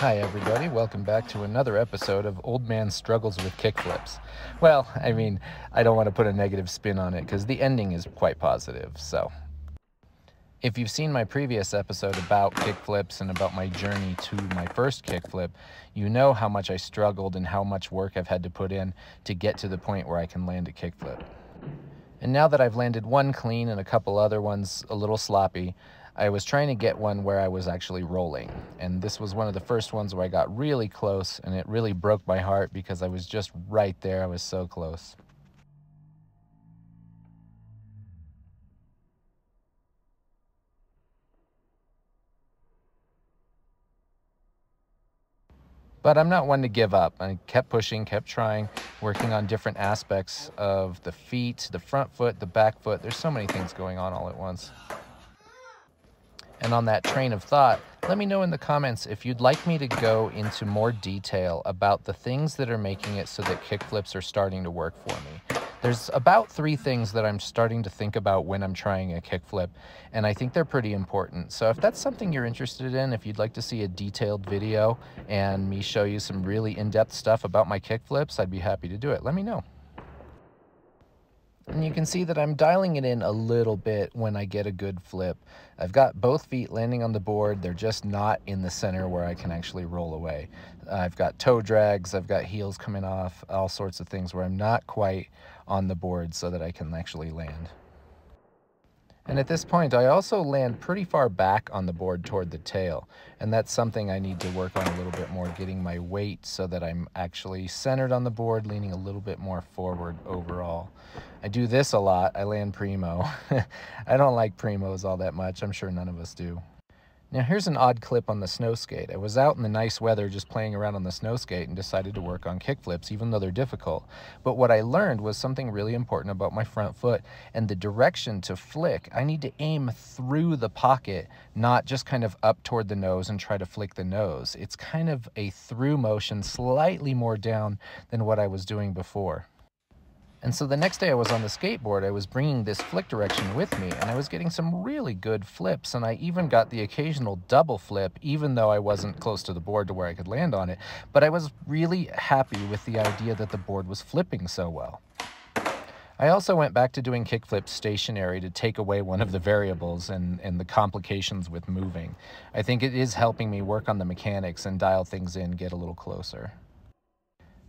Hi everybody, welcome back to another episode of Old Man Struggles with Kickflips. Well, I don't want to put a negative spin on it because the ending is quite positive, so. If you've seen my previous episode about kickflips and about my journey to my first kickflip, you know how much I struggled and how much work I've had to put in to get to the point where I can land a kickflip. And now that I've landed one clean and a couple other ones a little sloppy, I was trying to get one where I was actually rolling. And this was one of the first ones where I got really close, and it really broke my heart because I was just right there. I was so close. But I'm not one to give up. I kept pushing, kept trying, working on different aspects of the feet, the front foot, the back foot. There's so many things going on all at once. And on that train of thought, let me know in the comments if you'd like me to go into more detail about the things that are making it so that kickflips are starting to work for me. There's about 3 things that I'm starting to think about when I'm trying a kickflip, and I think they're pretty important. So if that's something you're interested in, if you'd like to see a detailed video and me show you some really in-depth stuff about my kickflips, I'd be happy to do it. Let me know. And you can see that I'm dialing it in a little bit when I get a good flip. I've got both feet landing on the board. They're just not in the center where I can actually roll away. I've got toe drags, I've got heels coming off, all sorts of things where I'm not quite on the board so that I can actually land. And at this point, I also land pretty far back on the board toward the tail. And that's something I need to work on a little bit more, getting my weight so that I'm actually centered on the board, leaning a little bit more forward overall. I do this a lot. I land primo. I don't like primos all that much. I'm sure none of us do. Now here's an odd clip on the Snowskate. I was out in the nice weather just playing around on the Snowskate and decided to work on kickflips, even though they're difficult. But what I learned was something really important about my front foot and the direction to flick. I need to aim through the pocket, not just kind of up toward the nose and try to flick the nose. It's kind of a through motion, slightly more down than what I was doing before. And so the next day I was on the skateboard, I was bringing this flick direction with me, and I was getting some really good flips, and I even got the occasional double flip, even though I wasn't close to the board to where I could land on it. But I was really happy with the idea that the board was flipping so well. I also went back to doing kickflips stationary to take away one of the variables and the complications with moving. I think it is helping me work on the mechanics and dial things in, get a little closer.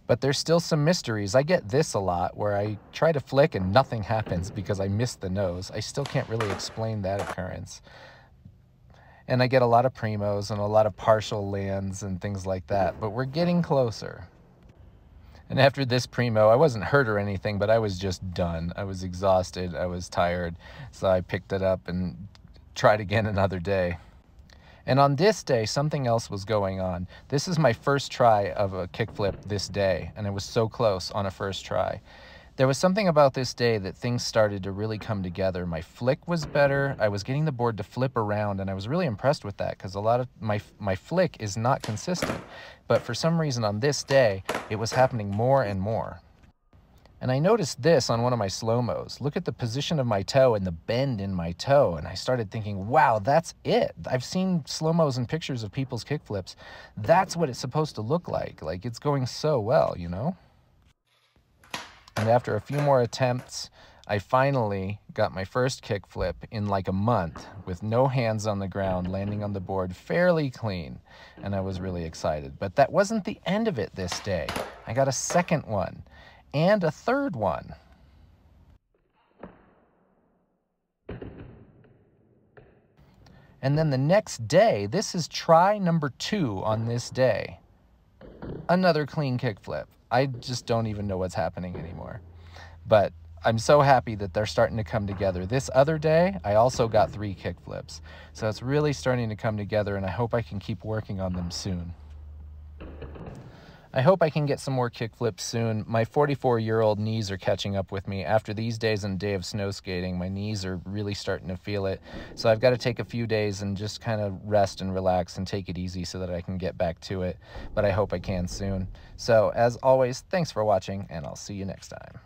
But there's still some mysteries. I get this a lot where I try to flick and nothing happens because I missed the nose. I still can't really explain that occurrence. And I get a lot of primos and a lot of partial lands and things like that, but we're getting closer. And after this primo, I wasn't hurt or anything, but I was just done. I was exhausted, I was tired, so I picked it up and tried again another day. And on this day, something else was going on. This is my first try of a kickflip this day, and I was so close on a first try. There was something about this day that things started to really come together. My flick was better. I was getting the board to flip around, and I was really impressed with that because a lot of my flick is not consistent. But for some reason on this day, it was happening more and more. And I noticed this on one of my slow-mos. Look at the position of my toe and the bend in my toe. And I started thinking, wow, that's it. I've seen slow-mos and pictures of people's kickflips. That's what it's supposed to look like. Like, it's going so well, you know? And after a few more attempts, I finally got my first kickflip in like a month with no hands on the ground, landing on the board fairly clean. And I was really excited. But that wasn't the end of it this day. I got a second one. And a third one. And then the next day, this is try number 2 on this day. Another clean kickflip. I just don't even know what's happening anymore. But I'm so happy that they're starting to come together. This other day, I also got 3 kickflips. So it's really starting to come together, and I hope I can keep working on them soon. I hope I can get some more kickflips soon. My 44-year-old knees are catching up with me. After these days and day of snow skating, my knees are really starting to feel it. So I've got to take a few days and just kind of rest and relax and take it easy so that I can get back to it. But I hope I can soon. So as always, thanks for watching, and I'll see you next time.